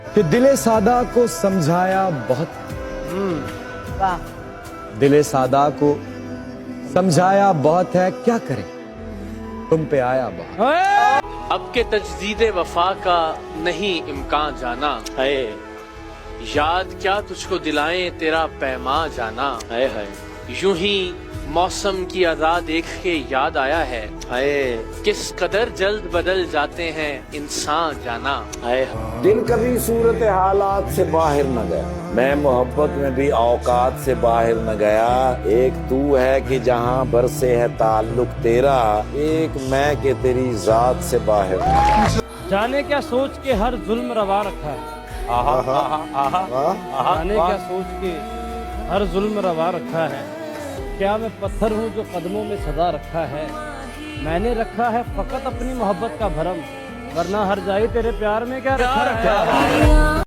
کہ दिल सादा को समझाया बहुत, वाह। दिल सादा को समझाया बहुत है, क्या करें तुम पे आया बहुत। अब के तजदीद वफा का नहीं इम्कान जाना है, याद क्या तुझको दिलाएं तेरा पैमा जाना है। यूं ही मौसम की अदा देख के याद आया है, किस कदर जल्द बदल जाते हैं इंसान जाना है। दिल कभी सूरत हालात से बाहर न गया, मैं मोहब्बत में भी औकात से बाहर न गया। एक तू है कि जहाँ भर से है ताल्लुक तेरा, एक मैं के तेरी जात से बाहर न गया। जाने क्या सोच के हर जुल्म रवा रखा है, जाने क्या सोच के हर जुल्म रवा रखा है। क्या मैं पत्थर हूँ जो कदमों में सदा रखा है, मैंने रखा है फकत अपनी मोहब्बत का भरम, वरना हर जाए तेरे प्यार में क्या रखा है।